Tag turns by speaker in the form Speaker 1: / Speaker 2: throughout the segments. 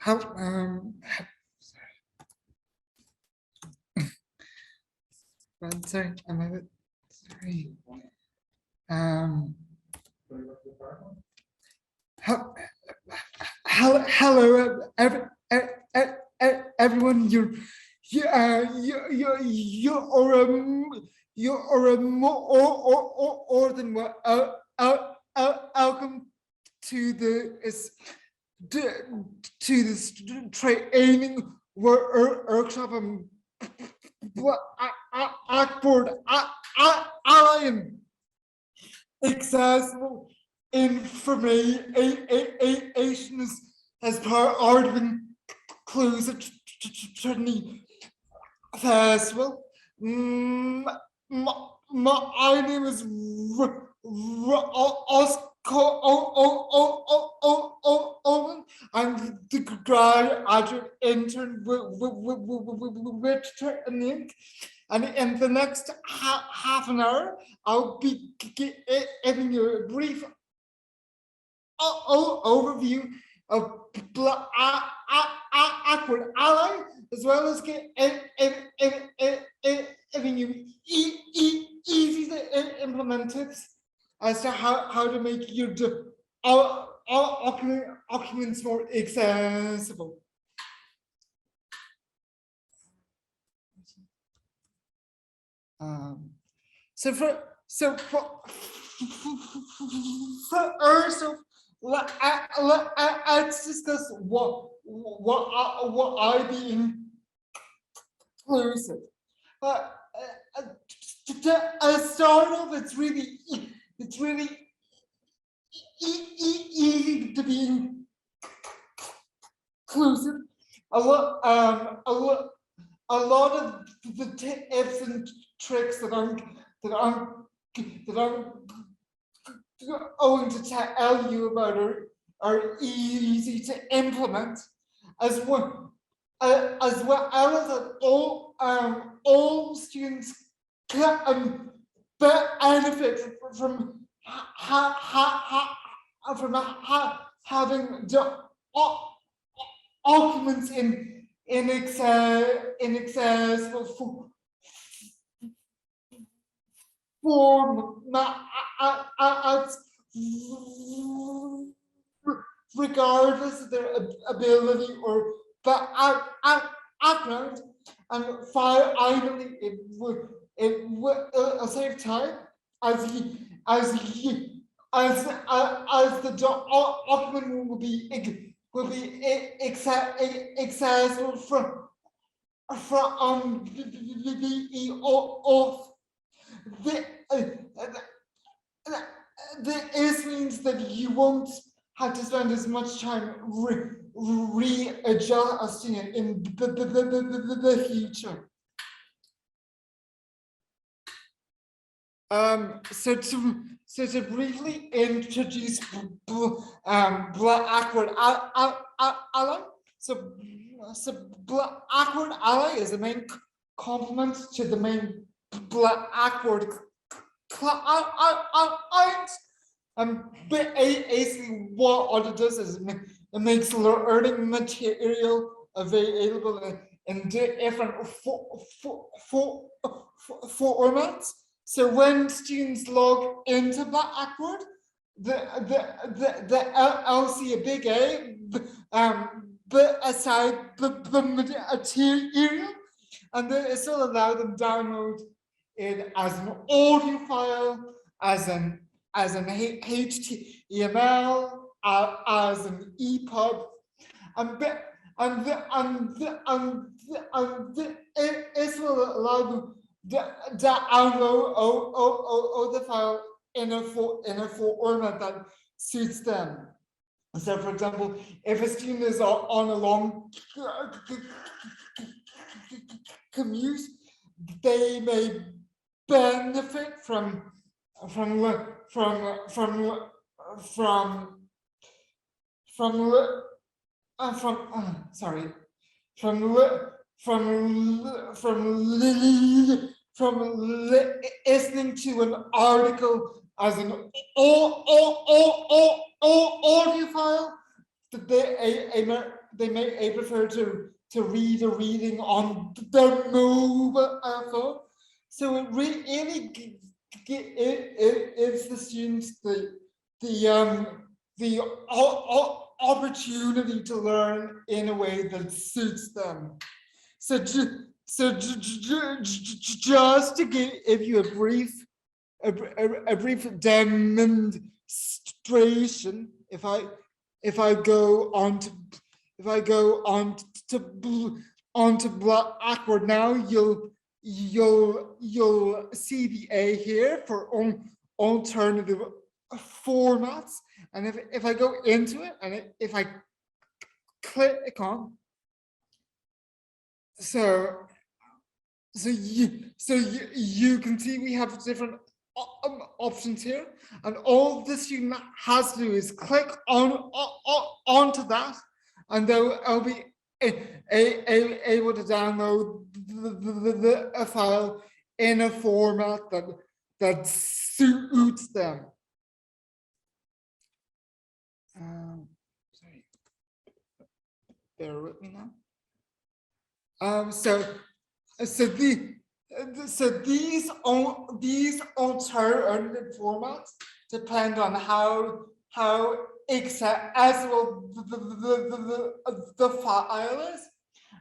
Speaker 1: How sorry, I'm a bit sorry. Hello, everyone. You're more than welcome to this training workshop. Blackboard Ally and accessible information as part of the inclusive Trinity Festival. My name is Coleman. I'm the graduate intern with Trinity. And in the next half an hour, I'll be giving you a brief overview of Blackboard Ally, as well as giving you easy to implement tips as to how to make your documents more accessible. Let's discuss what I mean inclusive. To start off, it's really easy to be inclusive. A lot of the tips and tricks that I'm going to tell you about are easy to implement, as well as that all students can benefit from having documents in accessible formats, regardless of their ability or background. And finally, it will save time as the document will be accessible from the author. This means that you won't have to spend as much time readjusting it in the future. So to briefly introduce Blackboard Ally. So Blackboard Ally is the main complement to the main Blackboard client. Basically, what it does is it makes learning material available in different formats. So when students log into Blackboard, they'll see a big A beside the material, and this will allow them to download it as an audio file, as an HTML, as an EPUB, and this will allow them download the file in a format that suits them. So, for example, if a student is on a long commute, they may benefit from listening to an article as an audio file. A prefer to read a reading on their mobile phone. So it really gives the students the opportunity to learn in a way that suits them. So just to give you a brief demonstration, if I go on to Blackboard now, you'll see the A here for alternative formats, and if I go into it and if I click on, so you can see we have different options here, and all the student has to do is click onto that, and they'll be able to download a file in a format that suits them. Sorry, bear with me now. So these alternative formats depend on how accessible the file is,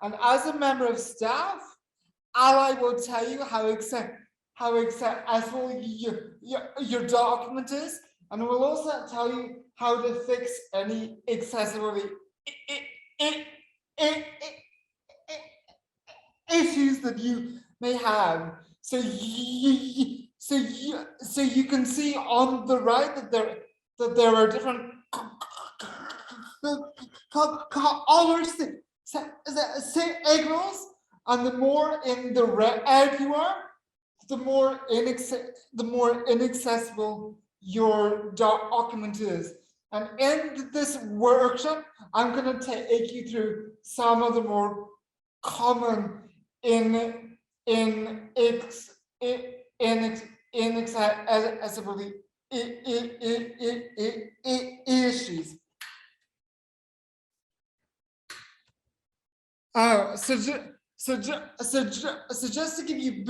Speaker 1: and as a member of staff, Ally will tell you how accessible your document is, and it will also tell you how to fix any accessibility issues that you may have. So you can see on the right that there are different colors signals, and the more in the red you are, the more inaccessible your document is. And in this workshop, I'm going to take you through some of the more common inaccessibility issues. So just to give you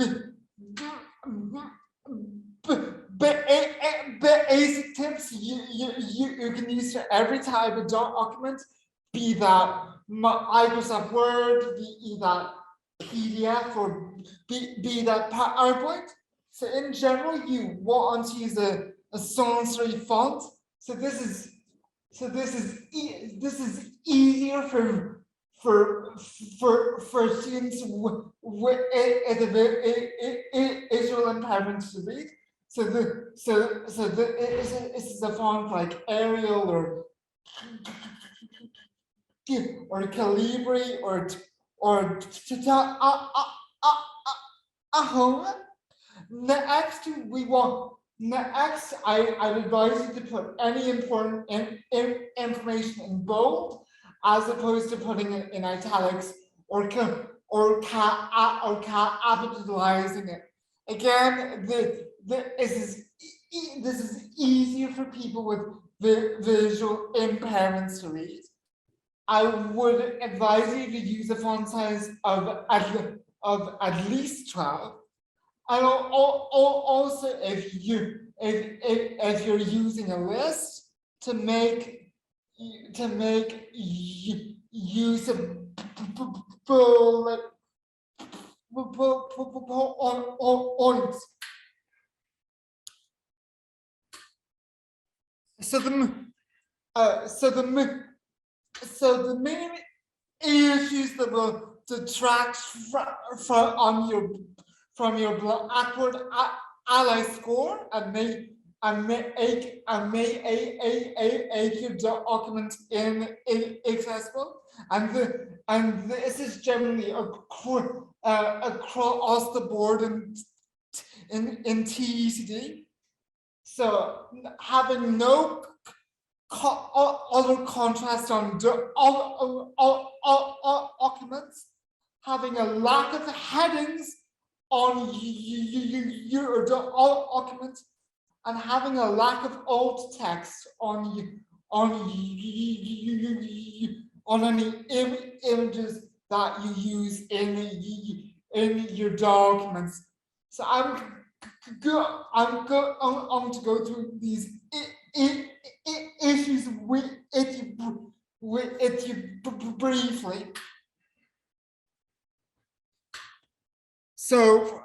Speaker 1: basic tips you can use for every type of document, be that Microsoft Word, be that PDF, or be that PowerPoint. So in general, you want to use a sans-serif font. So this is easier for students with visual impairment to read. So this is a font like Arial or Calibri or Next, I advise you to put any important information in bold, as opposed to putting it in italics or capitalizing it. Again, this is easier for people with visual impairments to read. I would advise you to use a font size of at least 12. And also, if you're using a list, to make use of bullet points. So the main issues that will detract from your Blackboard Ally score and make your document inaccessible, and this is generally across the board in TECD. So having no other contrast on documents, having a lack of headings on your document, and having a lack of alt text on on any images that you use in your documents. So I'm going to go through these issues with you briefly. So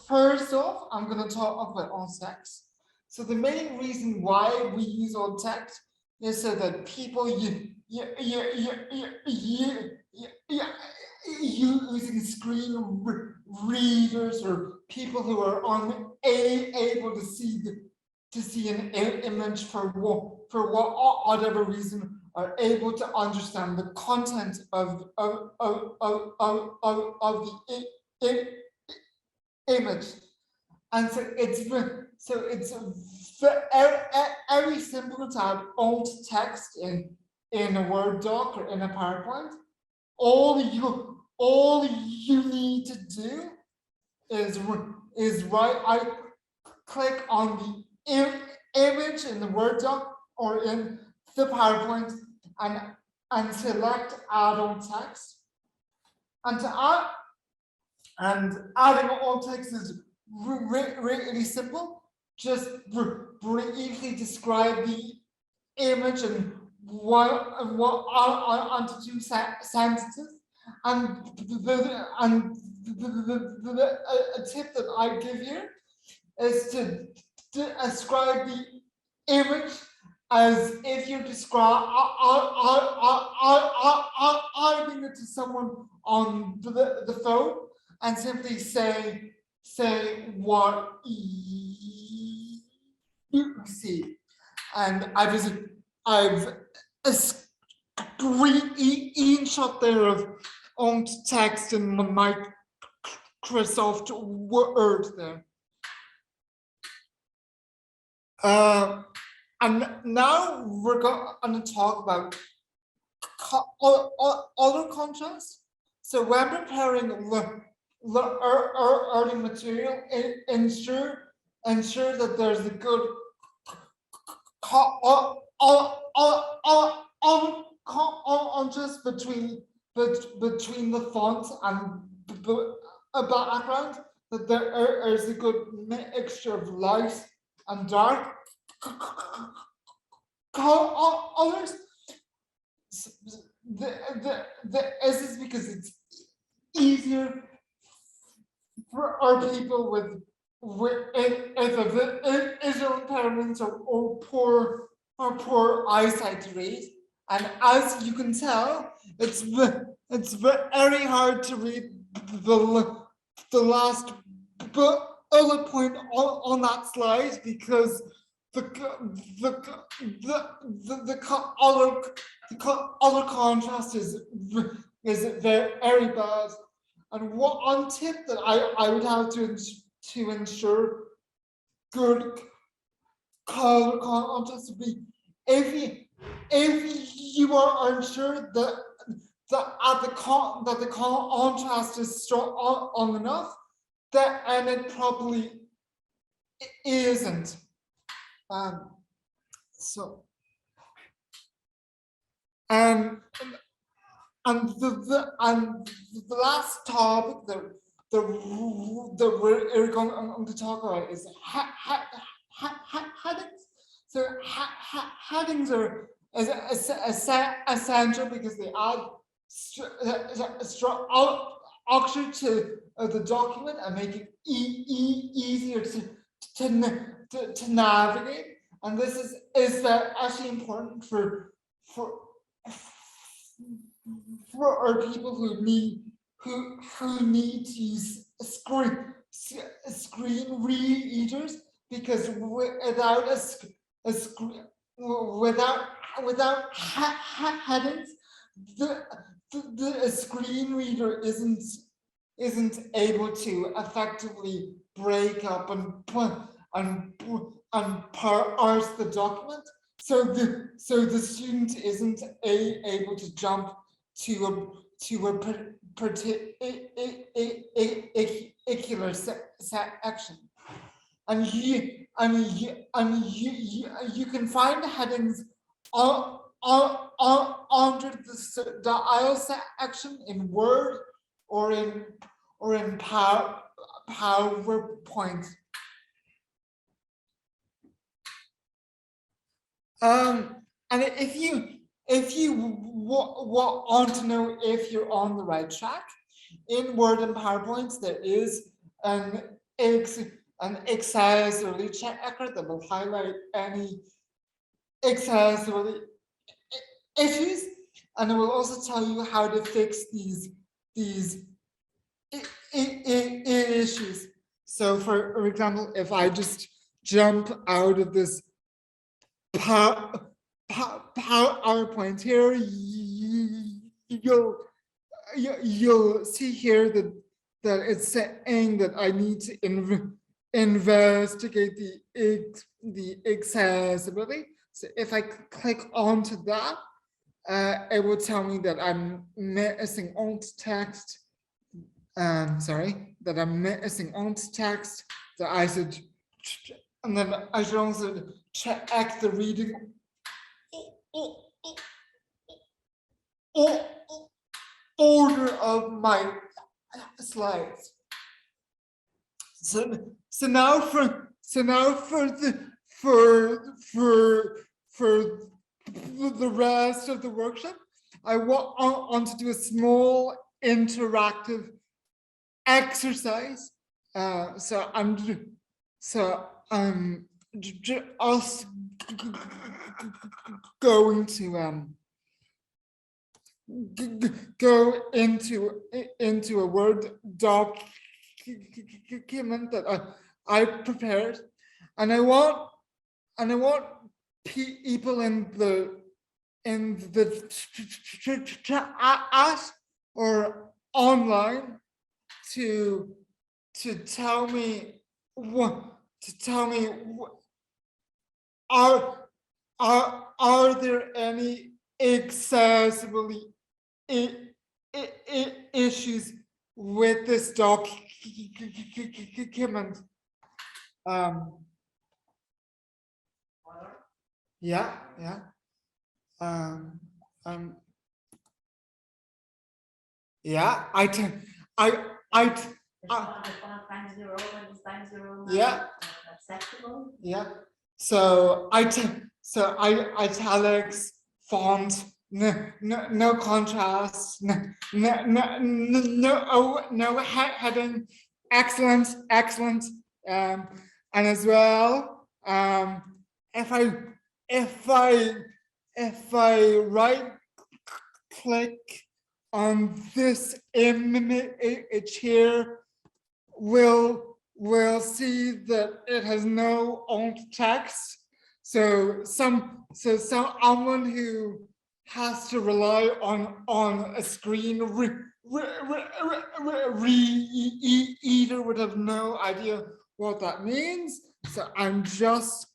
Speaker 1: first off, I'm going to talk about alt text. So the main reason why we use alt text is so that people using screen readers or people who are unable to see an image for whatever reason are able to understand the content of the image. And so it's very simple to add alt text in a Word doc or in a PowerPoint. All you need to do is click on the image in the Word doc or in the PowerPoint and select add alt text. And adding alt text is really simple. Just briefly describe the image and what onto two sentences. And a tip that I give here is to describe the image as if you're describing it to someone on the phone, and simply say what you see. And I've a screenshot there of alt text in Microsoft Word there. And now we're going to talk about other contrast. So when preparing learning material, ensure that there's a good contrast between the font and a background, that there is a good mixture of light and dark colors. This is because it's easier for our people with visual impairments or poor eyesight to read. And as you can tell, it's very hard to read the last bullet point on that slide, because the color contrast is very bad. And one tip that I would have to ensure good color contrast would be, if you are unsure that the contrast is strong enough, and it probably isn't. And the last topic that we're going to talk about is headings. So headings are essential because they add structure to the document and make it easier to navigate. And this is actually important for our people who need to use screen readers, because without headings, the screen reader isn't able to effectively break up and parse the document. So the student isn't able to jump to a particular section. you can find headings under the IELTS section in Word or in PowerPoint. And if you want to know if you're on the right track, in Word and PowerPoint there is an accessibility checker that will highlight any accessibility issues, and it will also tell you how to fix these issues. So, for example, if I just jump out of this PowerPoint here, you'll see here that it's saying that I need to investigate the accessibility. So if I click onto that, it will tell me that I'm missing alt text. Sorry, that I'm missing alt text. That I should, and then I should also check the reading order of my slides. So now for the rest of the workshop, I want to do a small interactive exercise. So I'm just going to go into a Word document that I prepared, and I want people in the chat or online to tell me are there any accessibility issues with this document? Yeah. Yeah, yeah. Acceptable. Yeah. So italics, font, no contrast, no heading. Excellent. And as well, if I right click on this image here, we'll see that it has no alt text. So someone who has to rely on a screen reader would have no idea what that means. So I'm just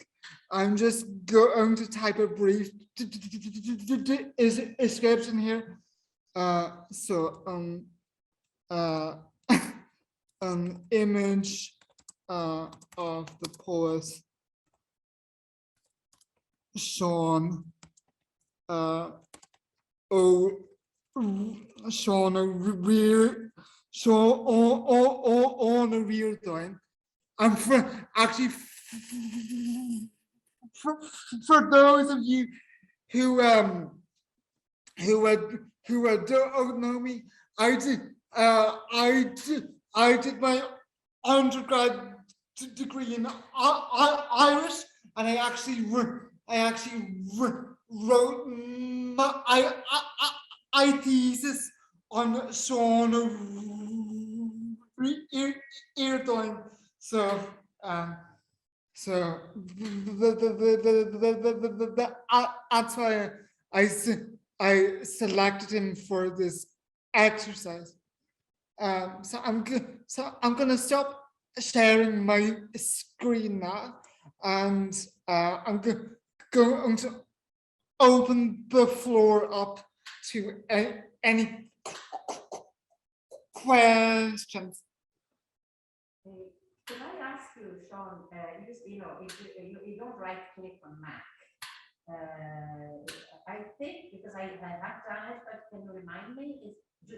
Speaker 1: going to type a brief description here. An image of the poet Sean Sean on a rear line. And for those of you who don't know me, I did my undergrad degree in Irish, and I actually wrote my thesis on Sean Eardoin. So that's why I selected him for this exercise. So I'm gonna stop sharing my screen now, and I'm going to open the floor up to any questions.
Speaker 2: Can I ask you, Sean, you don't right click on Mac. I think because I have done it, but can you remind me? Do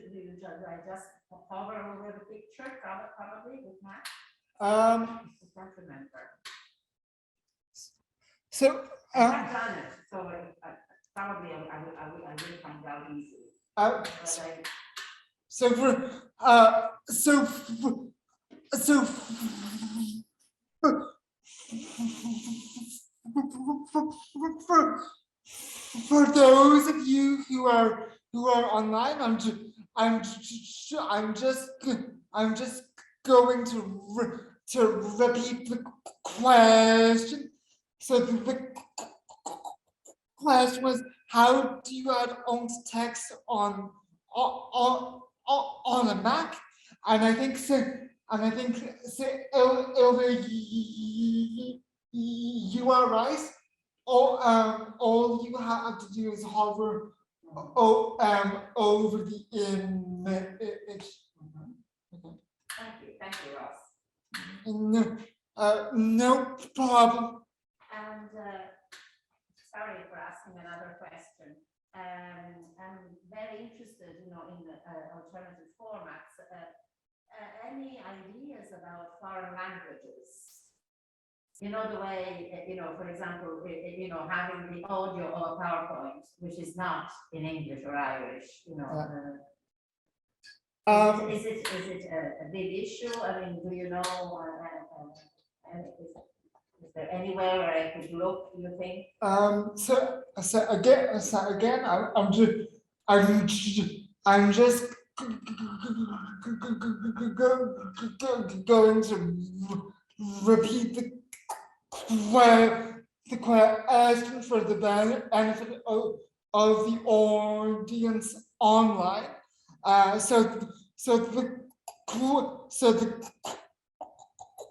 Speaker 2: I just hover over the picture probably with Mac? I can't remember.
Speaker 1: So
Speaker 2: I have done it, so probably I will find out easily.
Speaker 1: For those of you who are online, I'm just going to repeat the question. So the question was, how do you add alt text on a Mac? And I think so. And I think so, you are right. All you have to do is hover over the image.
Speaker 2: Thank you, Ross.
Speaker 1: No problem.
Speaker 2: And sorry for asking another question. I'm very interested, in the alternative formats. Any ideas about foreign languages? The way, for example, having the audio or PowerPoint, which is not in English or Irish, is it a big issue? I mean, do you know, is there anywhere where I could look, do you think?
Speaker 1: So again, I'm just going to repeat the question for the benefit of the audience online. So the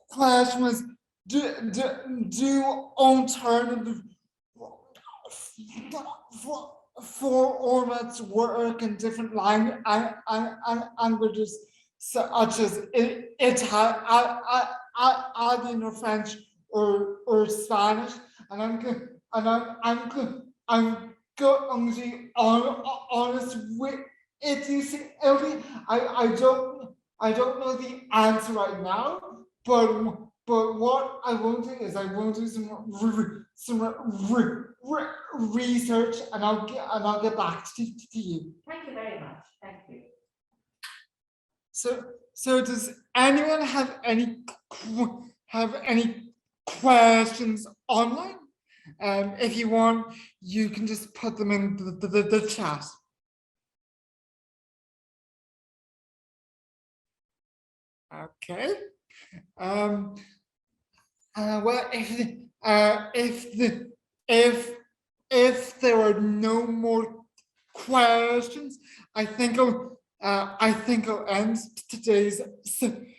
Speaker 1: question was, do alternative formats work in different languages such as Italian or French or Spanish? And I'm going to be honest with it. I don't know the answer right now, but what I will do is I will do some research, and I'll get back to you.
Speaker 2: Thank you very much. Thank you.
Speaker 1: So does anyone have any questions online? If you want, you can just put them in the chat. Okay. Well, if there are no more questions, I think I'll end today's session.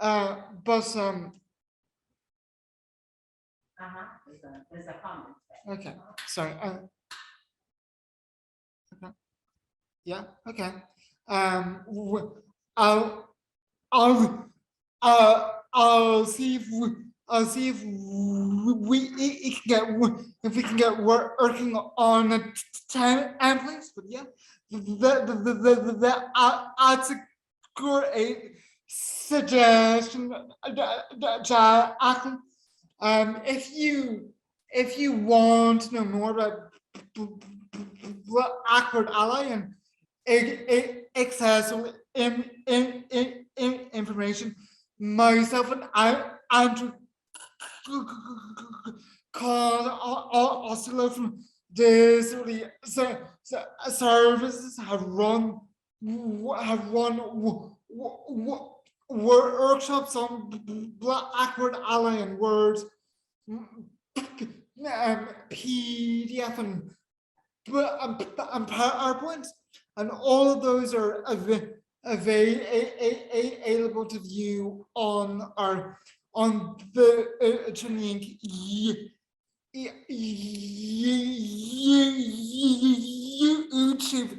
Speaker 1: But
Speaker 2: there's a comment.
Speaker 1: Okay, sorry. Okay. Yeah. Okay. I'll see if we can get working on a template. But yeah, that's a great suggestion, Jacqueline. If you want to know more about Blackboard Ally and accessible information, myself and Andrew called Oslo from Disability Services have run workshops on Blackboard Ally and Word, PDF and PowerPoint, and all of those are available to view on the Trinity YouTube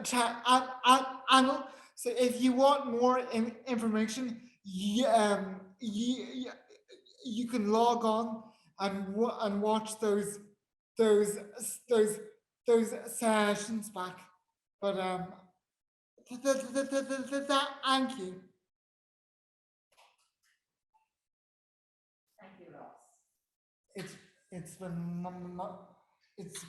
Speaker 1: channel. So if you want more information, you can log on and watch those those those sessions back. But thank you.
Speaker 2: Thank you, Ross.
Speaker 1: It's it's been it's